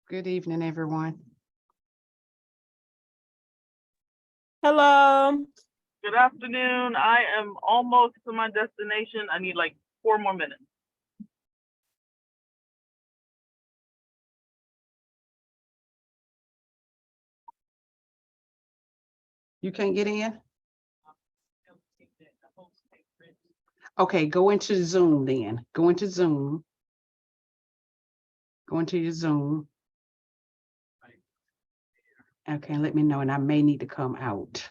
Good evening, everyone. Hello. Good afternoon. I am almost to my destination. I need like 4 more minutes. You can't get in? Okay, go into Zoom then. Go into Zoom. Go into your Zoom. Okay, let me know, and I may need to come out.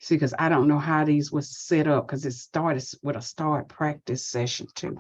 See, because I don't know how these was set up because it started with a start practice session too.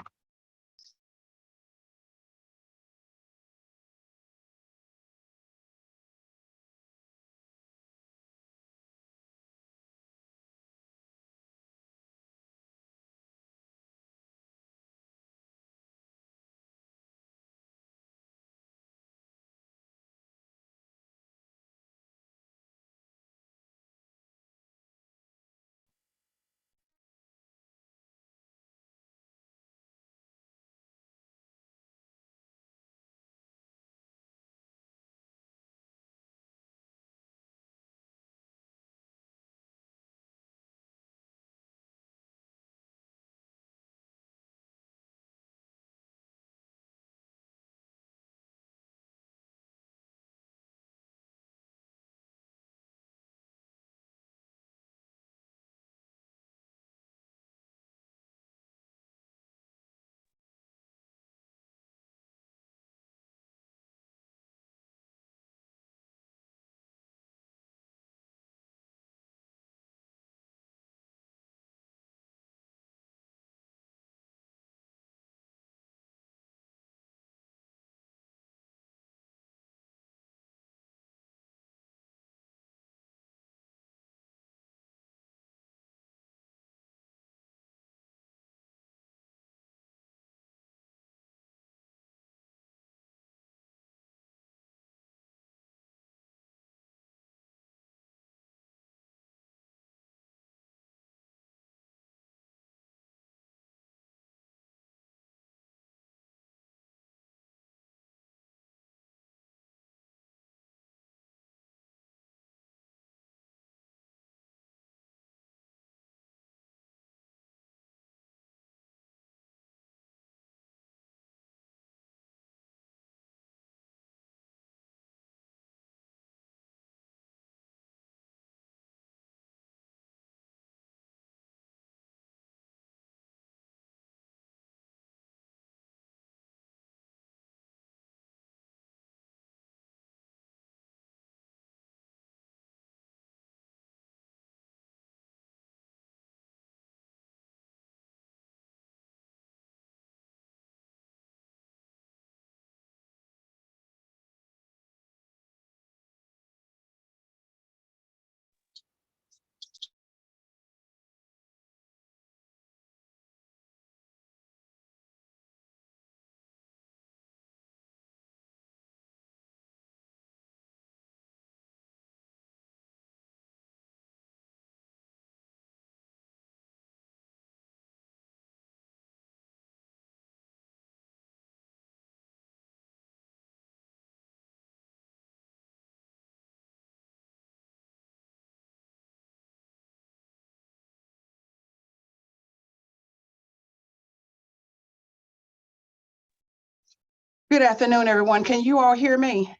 Good afternoon, everyone. Can you all hear me?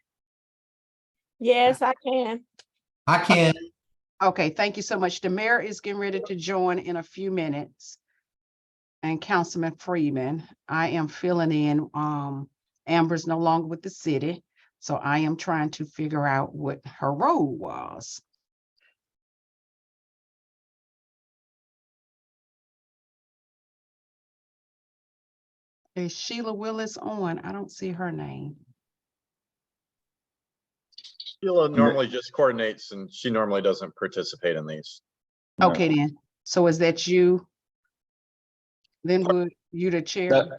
Yes, I can. I can. Okay, thank you so much. The mayor is getting ready to join in a few minutes. And Councilman Freeman, I am filling in, Amber's no longer with the city. So I am trying to figure out what her role was. Is Sheila Willis on? I don't see her name. Sheila normally just coordinates and she normally doesn't participate in these. No. Okay, then. So is that you? Linwood, you the chair?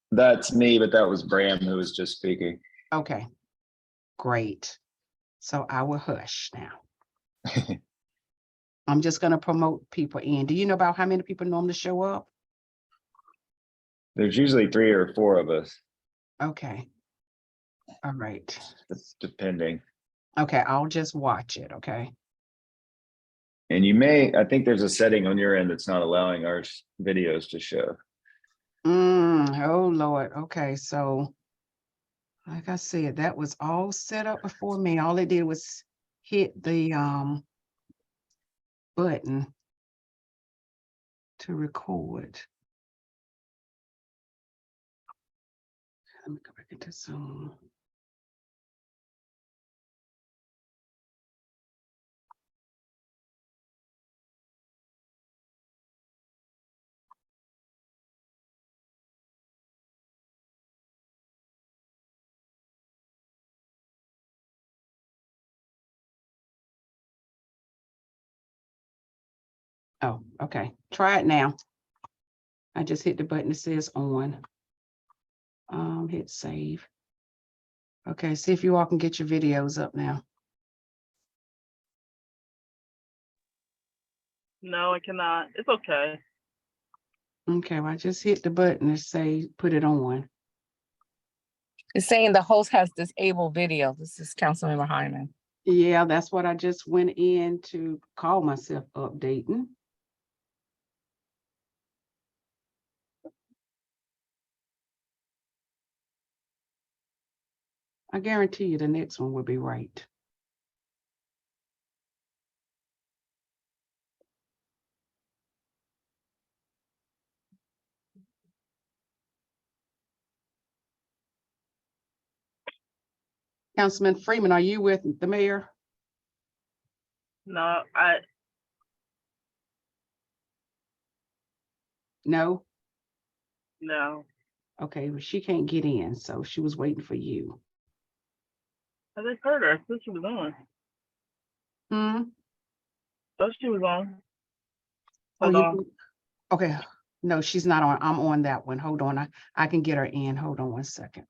That's me, but that was Bram who was just speaking. Okay, great. So I will hush now. I'm just gonna promote people in. Do you know about how many people normally show up? There's usually 3 or 4 of us, Okay. All right. it's depending. Okay, I'll just watch it, okay? And I think there's a setting on your end that's not allowing our videos to show. Oh, Lord. Okay, so like I said, that was all set up before me. All it did was hit the button to record. Let me go back into Zoom. Oh, okay. Try it now. I just hit the button that says on. Hit save. Okay, see if you all can get your videos up now. No, I cannot. It's okay. Okay, well, I just hit the button to say put it on. It's saying the host has disabled video. This is Councilmember Hyman. Yeah, that's what I just went in to call myself updating. I guarantee you the next one will be right. Councilman Freeman, are you with the mayor? No, No? no. Okay, well, she can't get in, so she was waiting for you. I just heard her. I thought she was on. Hmm? Thought she was on. Oh, Hold on. okay. No, she's not on. I'm on that one. Hold on. I can get her in. Hold on one second.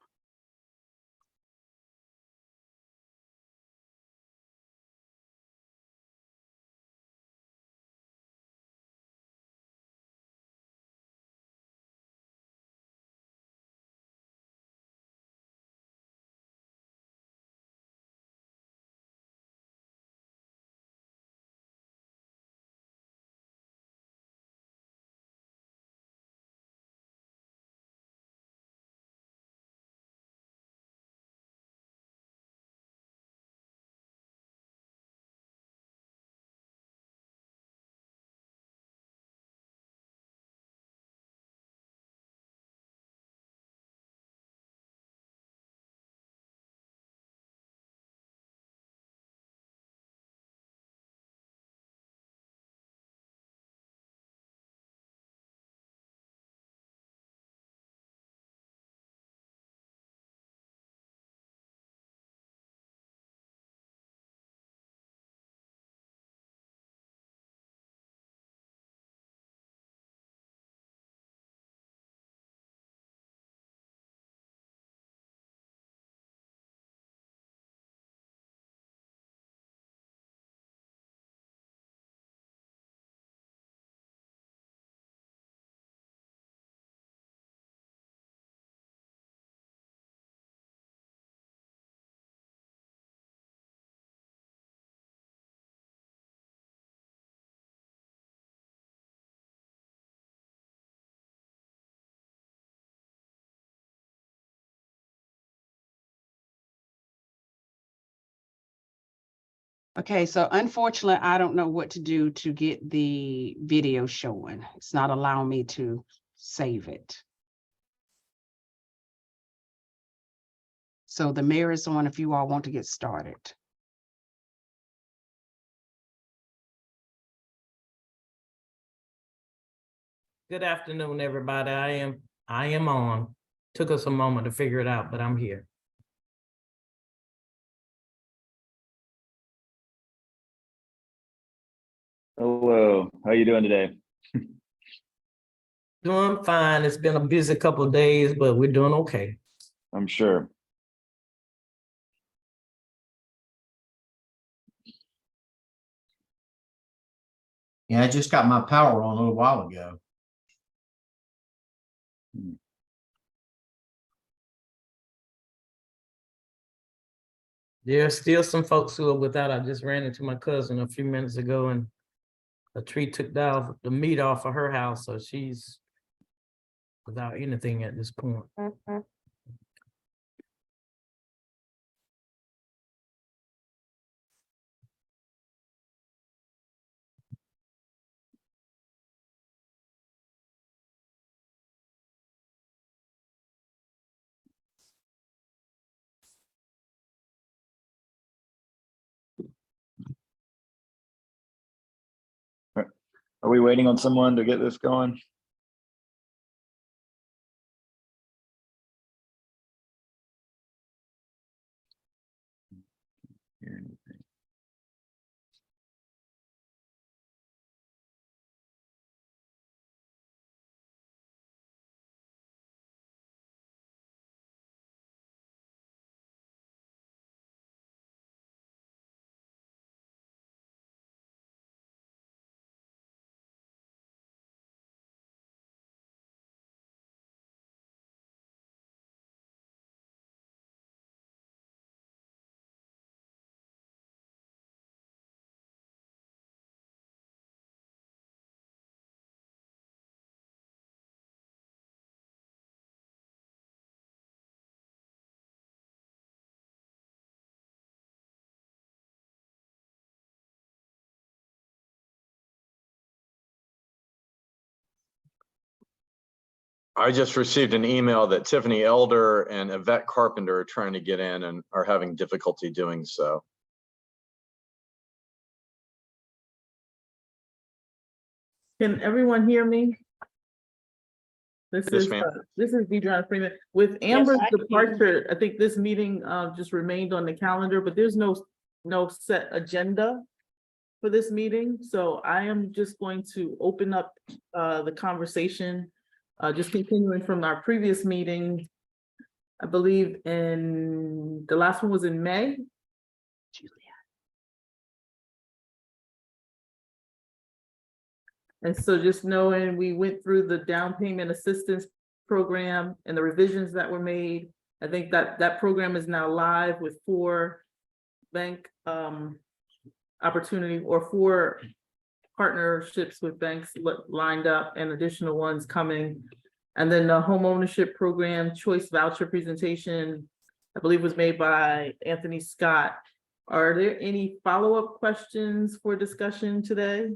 Okay, so unfortunately, I don't know what to do to get the video showing. It's not allowing me to save it. So the mayor is on if you all want to get started. Good afternoon, everybody. I am on. Took us a moment to figure it out, but I'm here. Hello, how you doing today? Doing fine. It's been a busy couple of days, but we're doing okay. I'm sure. Yeah, I just got my power on a little while ago. There's still some folks who are without. I just ran into my cousin a few minutes ago and a tree took down the meat off of her house, so she's without anything at this point. Are we waiting on someone to get this going? I just received an email that Tiffany Elder and Yvette Carpenter are trying to get in and are having difficulty doing so. Can everyone hear me? This Yes, is, ma'am. this is Deidre Freeman. With Yes, Amber's I can hear you. departure, I think this meeting just remained on the calendar, but there's no set agenda for this meeting. So I am just going to open up the conversation, just continuing from our previous meeting. I believe the last one was in May. And so just knowing we went through the down payment assistance program and the revisions that were made. I think that program is now live with 4 bank opportunity or 4 partnerships with banks lined up and additional ones coming. And then the home ownership program choice voucher presentation, I believe was made by Anthony Scott. Are there any follow-up questions for discussion today?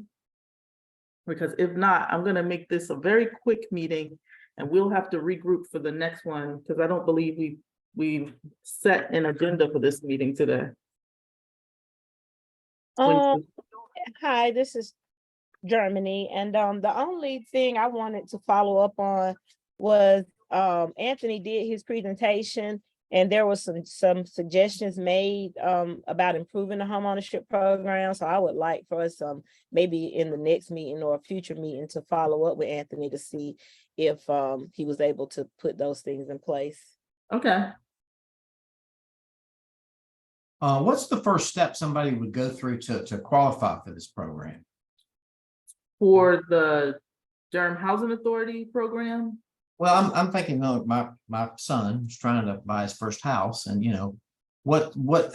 Because if not, I'm gonna make this a very quick meeting and we'll have to regroup for the next one, because I don't believe we've set an agenda for this meeting today. Hi, this is Germany, and the only thing I wanted to follow up on was Anthony did his presentation, and there was some suggestions made about improving the homeownership program. So I would like for us maybe in the next meeting or a future meeting to follow up with Anthony to see if he was able to put those things in place. Okay. What's the first step somebody would go through to qualify for this program? For the Durham Housing Authority program? Well, I'm thinking, my son is trying to buy his first house, and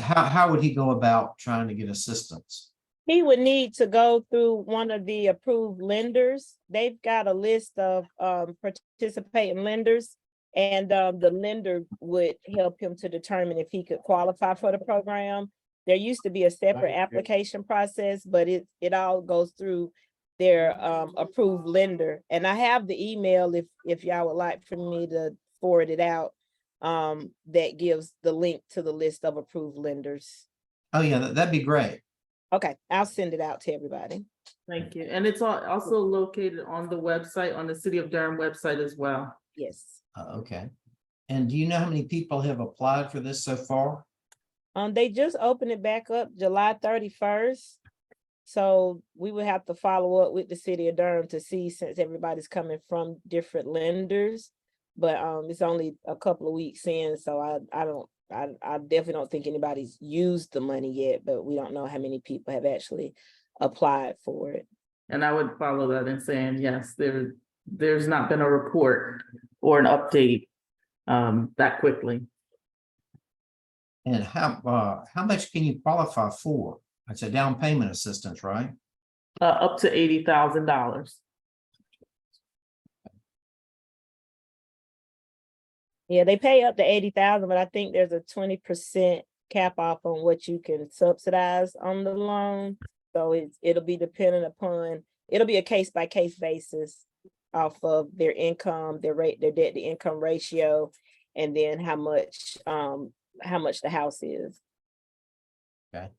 how would he go about trying to get assistance? He would need to go through one of the approved lenders. They've got a list of participating lenders, and the lender would help him to determine if he could qualify for the program. There used to be a separate application process, but it all goes through their approved lender. And I have the email if y'all would like for me to forward it out, that gives the link to the list of approved lenders. Oh yeah, that'd be great. Okay, I'll send it out to everybody. Thank you. And it's also located on the website, on the City of Durham website as well. Yes. Okay. And do you know how many people have applied for this so far? They just opened it back up July 31st. So we would have to follow up with the City of Durham to see, since everybody's coming from different lenders. But it's only a couple of weeks in, so I definitely don't think anybody's used the money yet, but we don't know how many people have actually applied for it. And I would follow that in saying, yes, there's not been a report or an update that quickly. And how much can you qualify for? It's a down payment assistance, right? Up to $80,000. Yeah, they pay up to 80,000, but I think there's a 20% cap off on what you can subsidize on the loan. So it'll be dependent upon, it'll be a case by case basis off of their income, their rate, their debt to income ratio, and then how much the house is. Okay.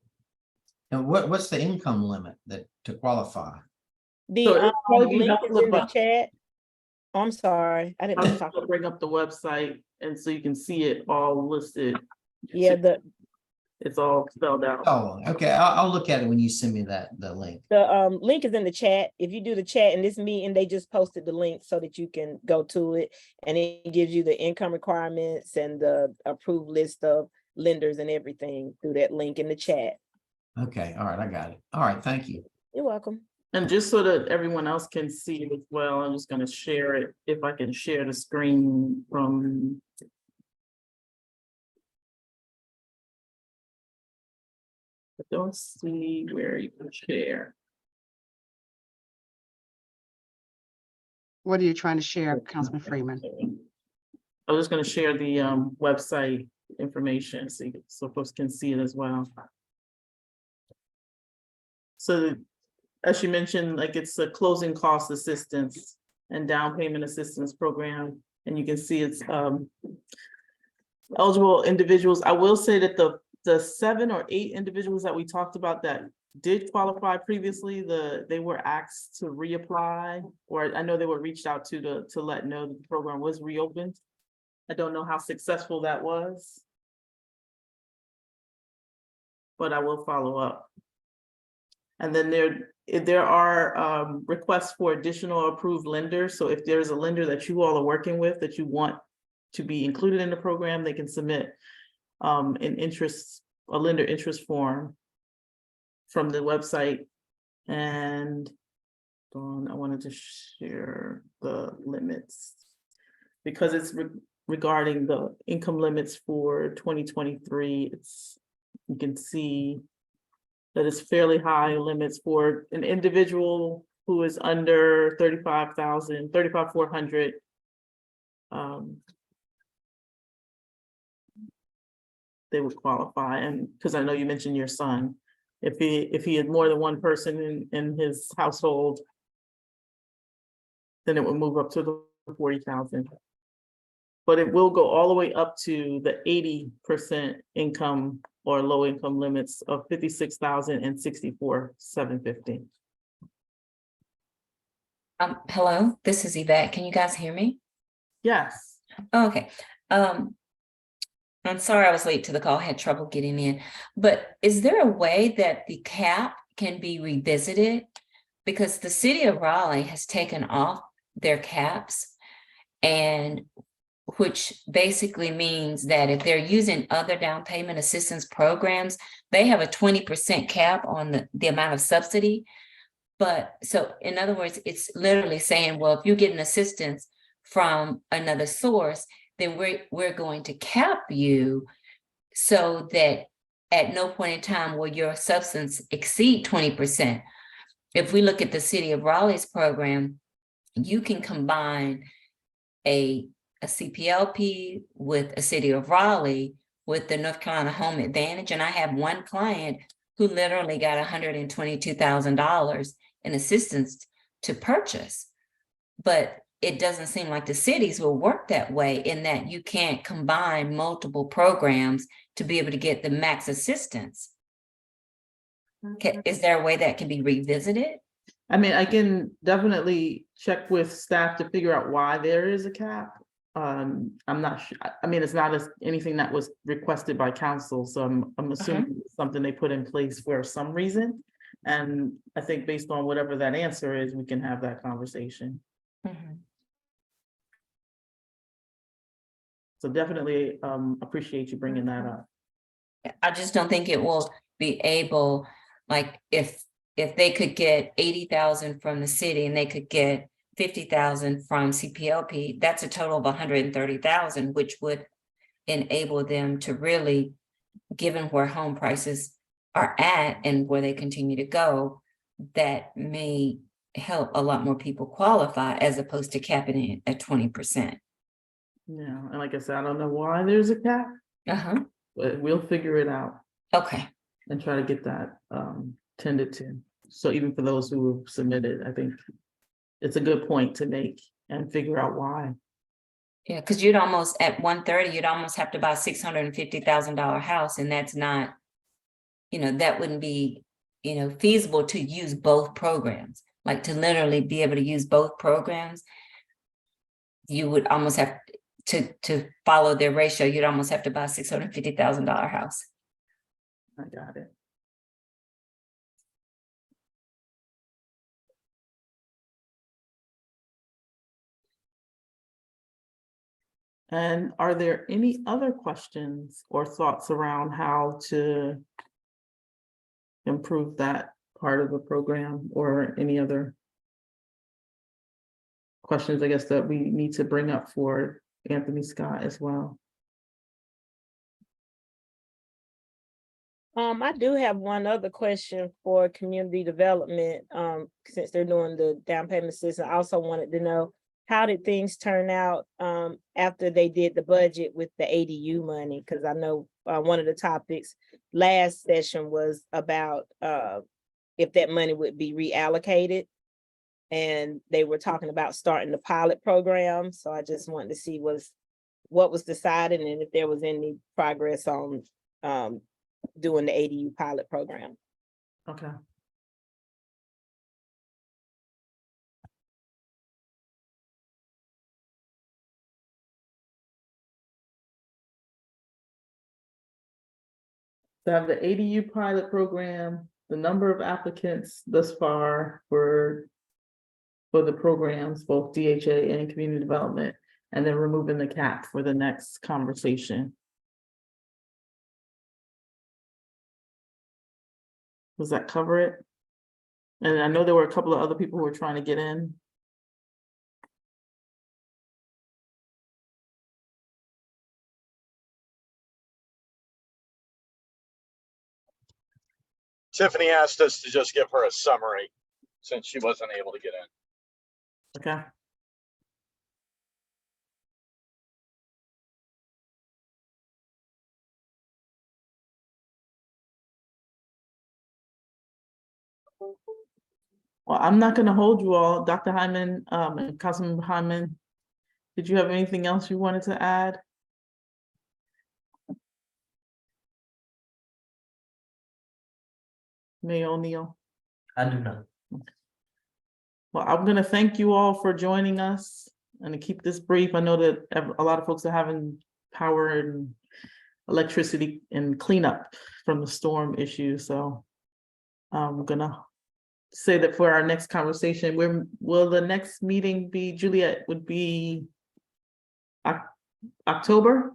And what's the income limit to qualify? The So it'll probably be link helpful is in the about- chat. Oh, I'm sorry, I didn't I'm mean to just talk. gonna bring up the website and so you can see it all listed. Yeah, It's all spelled out. Oh, okay. I'll look at it when you send me the link. the link is in the chat. If you do the chat in this meeting, they just posted the link so that you can go to it, and it gives you the income requirements and the approved list of lenders and everything through that link in the chat. Okay, all right, I got it. All right, thank you. You're welcome. And just so that everyone else can see it as well, I'm just gonna share it, if I can share the screen from. I don't see where you can share. What are you trying to share, Councilman Freeman? I was just gonna share the website information so folks can see it as well. So as you mentioned, like it's a closing cost assistance and down payment assistance program, and you can see it's eligible individuals. I will say that the 7 or 8 individuals that we talked about that did qualify previously, they were asked to reapply, or I know they were reached out to let know that the program was reopened. I don't know how successful that was, but I will follow up. And then there are requests for additional approved lenders. So if there's a lender that you all are working with that you want to be included in the program, they can submit a lender interest form from the website. And I wanted to share the limits because it's regarding the income limits for 2023. You can see that is fairly high limits for an individual who is under 35,400. They would qualify, and because I know you mentioned your son, if he had more than one person in his household, then it would move up to the 40,000. But it will go all the way up to the 80% income or low income limits of 56,000 and 64,750. Hello, this is Yvette. Can you guys hear me? Yes. Okay. I'm sorry I was late to the call, had trouble getting in, but is there a way that the cap can be revisited? Because the city of Raleigh has taken off their caps, and which basically means that if they're using other down payment assistance programs, they have a 20% cap on the amount of subsidy. But so in other words, it's literally saying, well, if you're getting assistance from another source, then we're going to cap you so that at no point in time will your substance exceed 20%. If we look at the city of Raleigh's program, you can combine a CPLP with a city of Raleigh with the North Carolina Home Advantage. And I have one client who literally got $122,000 in assistance to purchase. But it doesn't seem like the cities will work that way, in that you can't combine multiple programs to be able to get the max assistance. Is there a way that can be revisited? I mean, I can definitely check with staff to figure out why there is a cap. I'm not sure. I mean, it's not anything that was requested by council, so I'm assuming it's something they put in place for some reason. And I think based on whatever that answer is, we can have that conversation. So definitely appreciate you bringing that up. I just don't think it will be able, like if if they could get 80,000 from the city and they could get 50,000 from CPLP, that's a total of 130,000, which would enable them to really, given where home prices are at and where they continue to go, that may help a lot more people qualify as opposed to capping it at 20%. Yeah, and like I said, I don't know why there's a cap, Uh-huh. but we'll figure it out Okay. and try to get that tended to. So even for those who have submitted, I think it's a good point to make and figure out why. Yeah, because you'd almost, at 130, you'd almost have to buy a $650,000 house, and that's not, that wouldn't be, feasible to use both programs. Like to literally be able to use both programs, you would almost have to follow their ratio. You'd almost have to buy a $650,000 house. I got it. And are there any other questions or thoughts around how to improve that part of the program, or any other questions, I guess, that we need to bring up for Anthony Scott as well? I do have one other question for community development. Since they're doing the down payment assistance, I also wanted to know, how did things turn out after they did the budget with the ADU money? Because I know one of the topics last session was about if that money would be reallocated. And they were talking about starting the pilot program. So I just wanted to see what was decided and if there was any progress on doing the ADU pilot program. Okay. So I have the ADU pilot program, the number of applicants thus far for the programs, both DHA and community development, and then removing the cap for the next conversation. Does that cover it? And I know there were a couple of other people who were trying to get in. Tiffany asked us to just give her a summary since she wasn't able to get in. Okay. Well, I'm not gonna hold you all. Dr. Hyman, and Councilman Hyman, did you have anything else you wanted to add? Mayor O'Neill? I do not. Well, I'm gonna thank you all for joining us, and to keep this brief, I know that a lot of folks are having power and electricity and cleanup from the storm issue, so I'm gonna say that for our next conversation, will the next meeting be, Juliet, would be October?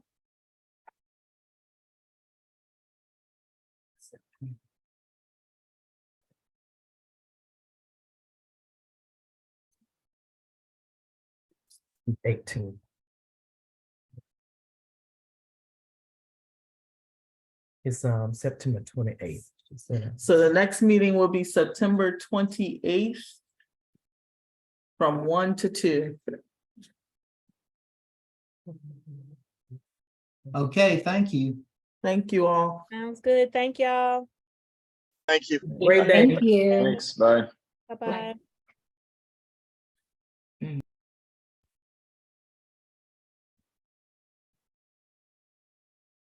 $18. It's September 28th. So the next meeting will be September 28th from 1 to 2. Okay, thank you. Thank you all. Sounds good. Thank y'all. Thank you. Great day. Thank you. Thanks, bye. Bye-bye.